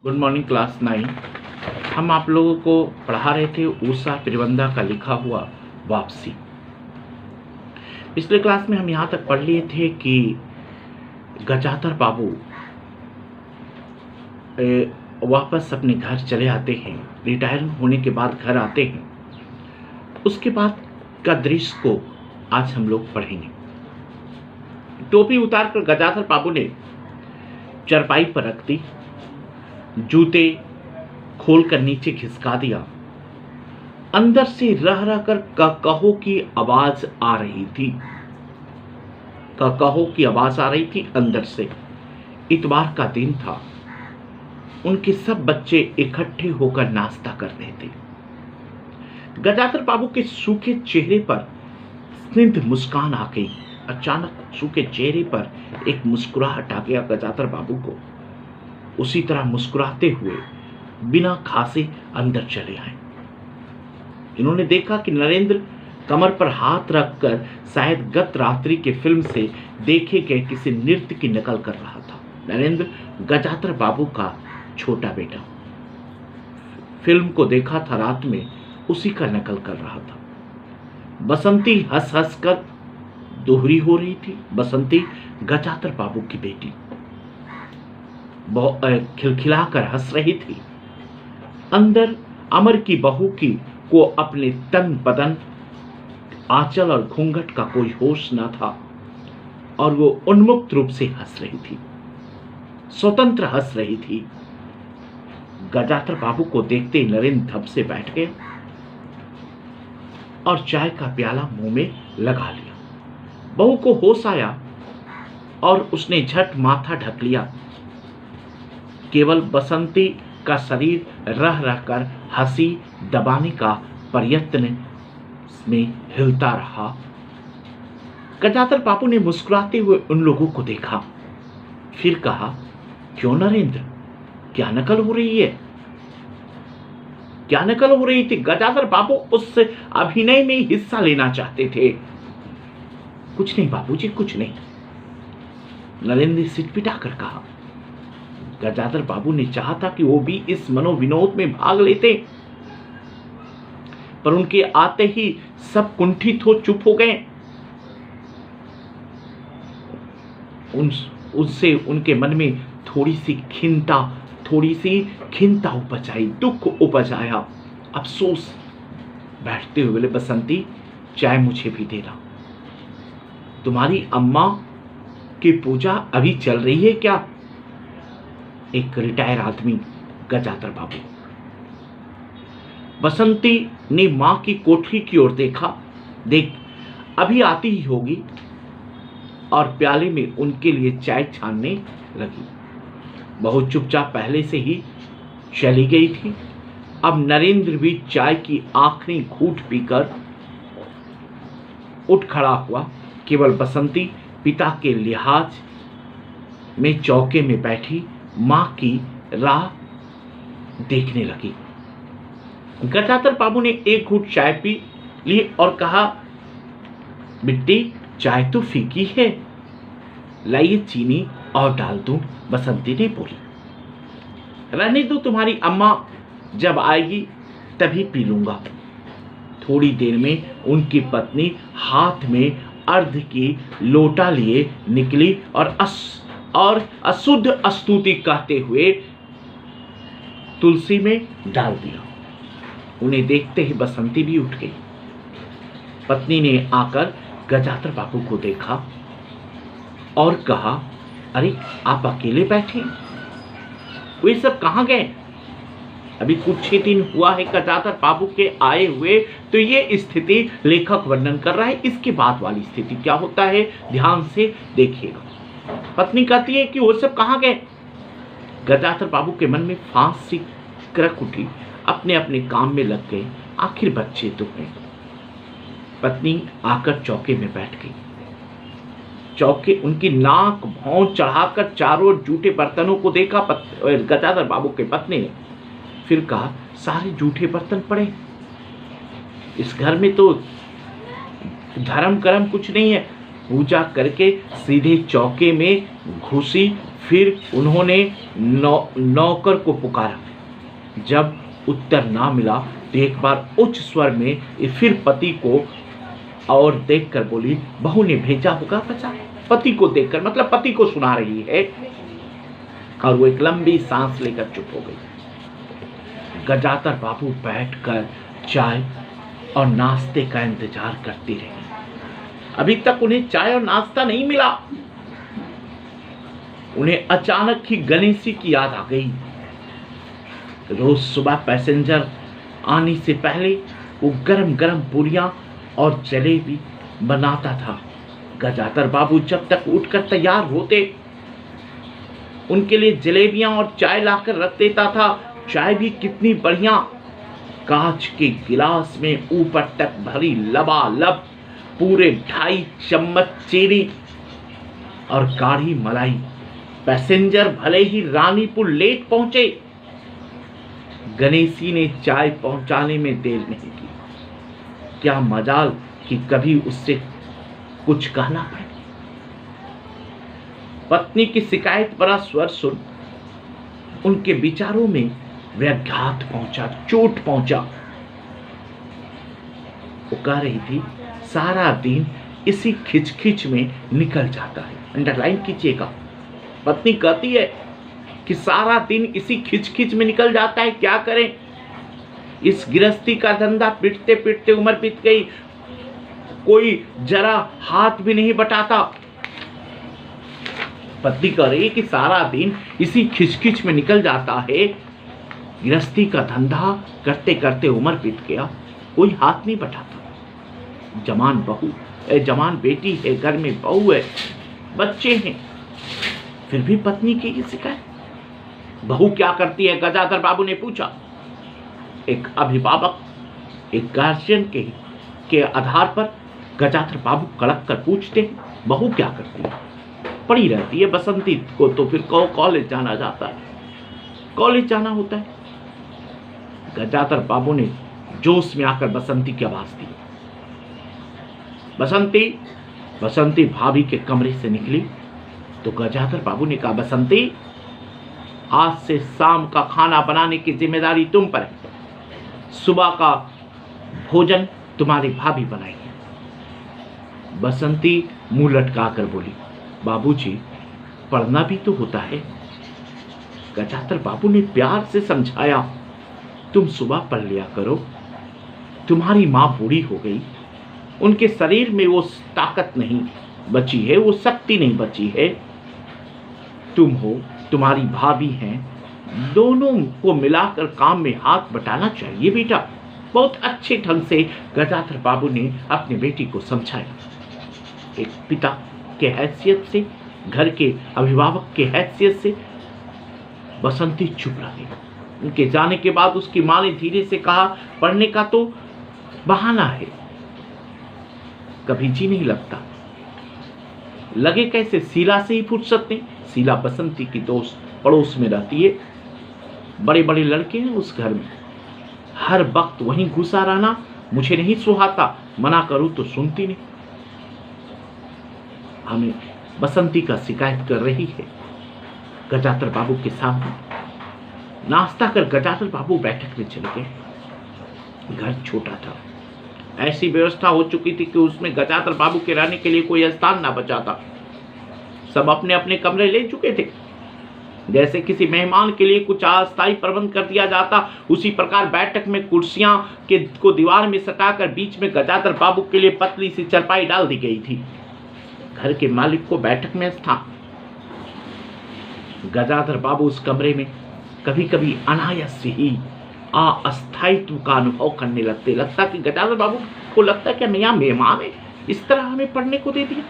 Good morning class 9। हम आप लोगों को पढ़ा रहे थे ऊषा त्रिवंदा का लिखा हुआ वापसी। पिछले क्लास में हम यहाँ तक पढ़ लिए थे कि गजाधर बाबू वापस अपने घर चले आते हैं, रिटायर होने के बाद घर आते हैं। उसके बाद का दृश्य को आज हम लोग पढ़ेंगे। टोपी उतारकर गजाधर बाबू ने चरपाई पर रख दी, जूते खोलकर नीचे खिसका दिया। अंदर से रह रह कर कहो की आवाज आ रही थी। कहो की आवाज आ रही थी अंदर से। इतवार का दिन था। उनके सब बच्चे इकट्ठे होकर नाश्ता कर रहे थे। गजाधर बाबू के सूखे चेहरे पर स्निग्ध मुस्कान आ गई। अचानक सूखे चेहरे पर एक मुस्कुराहट आ गया गजाधर बाबू को। उसी तरह मुस्कुराते हुए बिना खांसे अंदर चले आए। इन्होंने देखा कि नरेंद्र कमर पर हाथ रखकर शायद गत रात्रि के फिल्म से देखे गए किसी नृत्य की नकल कर रहा था। नरेंद्र गजाधर बाबू का छोटा बेटा, फिल्म को देखा था रात में, उसी का नकल कर रहा था। बसंती हंस हंस कर दोहरी हो रही थी। बसंती गजाधर बाबू की बेटी खिलखिलाकर हंस रही थी। अंदर अमर की बहू की को अपने तन बदन, आंचल और घूंघट का कोई होश न था और वो उन्मुक्त रूप से हंस रही थी, स्वतंत्र हंस रही थी। गजाधर बाबू को देखते ही नरेंद्र धप से बैठ गए और चाय का प्याला मुंह में लगा लिया। बहू को होश आया और उसने झट माथा ढक लिया। केवल बसंती का शरीर रह रहकर हंसी दबाने का प्रयत्न में हिलता रहा। गजाधर बाबू ने मुस्कुराते हुए उन लोगों को देखा, फिर कहा, क्यों नरेंद्र, क्या नकल हो रही है? क्या नकल हो रही थी? गजाधर बाबू उस अभिनय में हिस्सा लेना चाहते थे। कुछ नहीं बाबूजी, कुछ नहीं, नरेंद्र ने सिटपिटा कर कहा। गजाधर बाबू ने चाहा था कि वो भी इस मनोविनोद में भाग लेते, पर उनके आते ही सब कुंठित हो चुप हो गए। उनसे उनके मन में थोड़ी सी खिन्नता उपज आई, दुख उपज आया, अफसोस। बैठते हुए बोले, बसंती, चाय मुझे भी देना। तुम्हारी अम्मा की पूजा अभी चल रही है क्या? एक रिटायर आदमी, गजाधर बाबू। बसंती ने मां की कोठरी की ओर देखा, देख अभी आती ही होगी, और प्याले में उनके लिए चाय छानने लगी। बहुत चुपचाप पहले से ही चली गई थी। अब नरेंद्र भी चाय की आखिरी घूंट पीकर उठ खड़ा हुआ। केवल बसंती पिता के लिहाज में चौके में बैठी मां की राह देखने लगी। गजाधर बाबू ने एक घूंट चाय पी ली और कहा, बिट्टी, चाय तो फीकी है, लाइए चीनी और डाल दूं। बसंती ने बोली, रहने दो, तुम्हारी अम्मा जब आएगी तभी पी लूंगा। थोड़ी देर में उनकी पत्नी हाथ में अर्ध की लोटा लिए निकली और अशुद्ध स्तुति कहते हुए तुलसी में डाल दिया। उन्हें देखते ही बसंती भी उठ गई। पत्नी ने आकर गजाधर बाबू को देखा और कहा, अरे आप अकेले बैठे, वे सब कहां गए? अभी कुछ ही दिन हुआ है गजाधर बाबू के आए हुए, तो ये स्थिति लेखक वर्णन कर रहा है। इसके बाद वाली स्थिति क्या होता है, ध्यान से देखिएगा। पत्नी कहती है कि वो सब कहां गए? गजाधर बाबू के मन में फांस सी करक उठी, अपने अपने काम में लग गए, आखिर बच्चे तो हैं। पत्नी आकर चौके में बैठ गई। चौके उनकी नाक भौं चढ़ाकर चारों जूठे बर्तनों को देखा गजाधर बाबू के पत्नी ने। फिर कहा, सारे जूठे बर्तन पड़े, इस घर में तो धर्म कर्म कुछ नहीं है, पूजा करके सीधे चौके में घुसी। फिर उन्होंने नौकर को पुकारा। जब उत्तर ना मिला तो एक बार उच्च स्वर में फिर पति को और देखकर बोली, बहू ने भेजा होगा बचा। पति को देखकर मतलब पति को सुना रही है। और वो एक लंबी सांस लेकर चुप हो गई। गजातर बाबू बैठकर चाय और नाश्ते का इंतजार करती रही। अभी तक उन्हें चाय और नाश्ता नहीं मिला। उन्हें अचानक ही गणेशी की याद आ गई। रोज सुबह पैसेंजर आने से पहले वो गरम गरम पूरियां और जलेबी बनाता था। गजातर बाबू जब तक उठकर तैयार होते उनके लिए जलेबियां और चाय लाकर रख देता था। चाय भी कितनी बढ़िया, कांच के गिलास में ऊपर तक भरी लबालब पूरे 2.5 चम्मच चीनी और गाढ़ी मलाई। पैसेंजर भले ही रानीपुर लेट पहुंचे, गणेशी ने चाय पहुंचाने में देर नहीं की। क्या मजाल कि कभी उससे कुछ कहना पड़े। पत्नी की शिकायत भरा स्वर सुन उनके विचारों में व्याघात पहुंचा, चोट पहुंचा। वो कह रही थी, सारा दिन इसी खिचखिच में निकल जाता है। अंडरलाइन कीजिएगा। पत्नी कहती है कि सारा दिन इसी खिचखिच में निकल जाता है, क्या करें। इस गृहस्थी का धंधा पिटते पिटते उम्र बीत गई, कोई जरा हाथ भी नहीं बटाता। पत्नी कह रही है कि सारा दिन इसी खिचखिच में निकल जाता है, गृहस्थी का धंधा करते करते उम्र बीत गया, कोई हाथ नहीं बटाता। जवान बहू जवान बेटी है, घर में बहू है, बच्चे हैं, फिर भी पत्नी की ये शिकायत। बहू क्या करती है, गजाधर बाबू ने पूछा। एक अभिभावक, एक गार्जियन के आधार पर गजाधर बाबू कड़क कर पूछते हैं, बहू क्या करती है। पड़ी रहती है, बसंती को तो फिर कॉलेज जाना जाता है, कॉलेज जाना होता है। गजाधर बाबू ने जोश में आकर बसंती की आवाज दी। बसंती। बसंती भाभी के कमरे से निकली तो गजाधर बाबू ने कहा, बसंती, आज से शाम का खाना बनाने की जिम्मेदारी तुम पर है। सुबह का भोजन तुम्हारी भाभी बनाएगी। बसंती मुंह लटकाकर बोली, बाबूजी, पढ़ना भी तो होता है। गजाधर बाबू ने प्यार से समझाया, तुम सुबह पढ़ लिया करो। तुम्हारी माँ बूढ़ी हो गई, उनके शरीर में वो ताकत नहीं बची है, वो शक्ति नहीं बची है। तुम हो, तुम्हारी भाभी हैं, दोनों को मिलाकर काम में हाथ बटाना चाहिए बेटा। बहुत अच्छे ढंग से गजाधर बाबू ने अपनी बेटी को समझाया। एक पिता के हैसियत से, घर के अभिभावक के हैसियत से बसंती चुप रही। उनके जाने के बाद उसकी मां ने धीरे से कहा, पढ़ने का तो बहाना है, कभी जी नहीं लगता। लगे कैसे, शीला से ही फुर्सत नहीं। शीला बसंती की दोस्त, पड़ोस में रहती है, बड़े बड़े लड़के हैं उस घर में, हर वक्त वहीं घुसा रहना मुझे नहीं सुहाता, मना करूं तो सुनती नहीं। हमें बसंती का शिकायत कर रही है गजाधर बाबू के सामने। नाश्ता कर गजाधर बाबू बैठक में चले गए। घर छोटा था, ऐसी व्यवस्था हो चुकी थी कि उसमें गजाधर बाबू के रहने के लिए कोई स्थान ना बचा था। सब अपने अपने कमरे ले चुके थे। जैसे किसी मेहमान के लिए कुछ अस्थायी प्रबंध कर दिया जाता, उसी प्रकार बैठक में कुर्सियां को दीवार में सटाकर बीच में गजाधर बाबू के लिए पतली सी चारपाई डाल दी गई थी। घर के मालिक को बैठक में स्थान। गजाधर बाबू उस कमरे में कभी कभी अनायास ही अस्थायित्व का अनुभव करने लगते। लगता कि गजाधर बाबू को लगता कि मैं यहाँ मेहमान है, इस तरह हमें पढ़ने को दे दिया।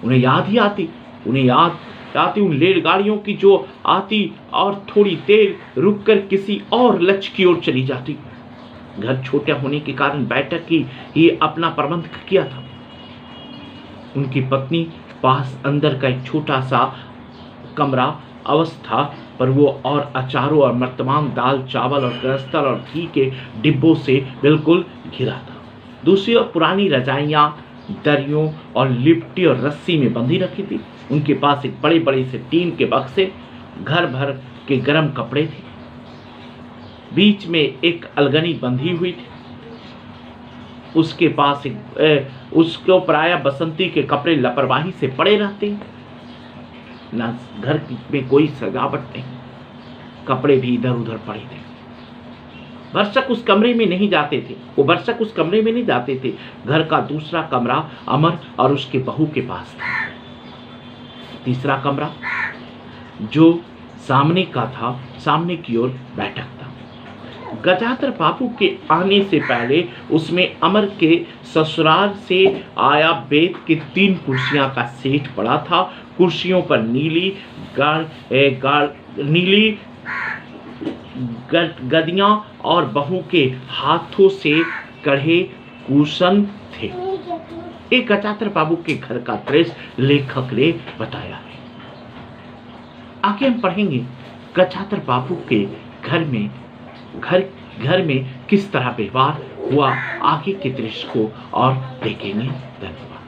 उन्हें याद ही आती, उन्हें याद आती उन रेलगाड़ियों की जो आती और थोड़ी देर रुककर किसी और लक्ष्य की ओर चली जाती। घर छोटा होने के कारण बैठक की ही अपना प्रबंध किया था। उनकी पत्नी पास अंदर का एक छोटा सा कमरा अवस्था पर वो और अचारों और वर्तमान दाल चावल और गृहस्थल और घी के डिब्बों से बिल्कुल घिरा था। दूसरी ओर पुरानी रजाइयाँ, दरियों और लिपटी और रस्सी में बंधी रखी थी। उनके पास एक बड़े बड़े से टीन के बक्से, घर भर के गर्म कपड़े थे। बीच में एक अलगनी बंधी हुई थी। उसके पास उसको प्रायः बसंती के कपड़े लापरवाही से पड़े रहते। ना घर में कोई सजावट नहीं, कपड़े भी इधर उधर पड़े थे। वर्षक उस कमरे में नहीं जाते थे, वो वर्षक उस कमरे में नहीं जाते थे। घर का दूसरा कमरा अमर और उसके बहू के पास था। तीसरा कमरा जो सामने का था, सामने की ओर बैठक था। गजाधर बाबू के आने से पहले उसमें अमर के ससुराल से आया बेत की 3 कुर्सियां का सेट पड़ा था। कुर्सियों पर नीली गदियां और बहू के हाथों से गढ़े कुशन थे। एक गजाधर बाबू के घर का दृश्य लेखक ने बताया है। आगे हम पढ़ेंगे गजाधर बाबू के घर में किस तरह व्यवहार हुआ। आगे के दृश्य को और देखेंगे। धन्यवाद।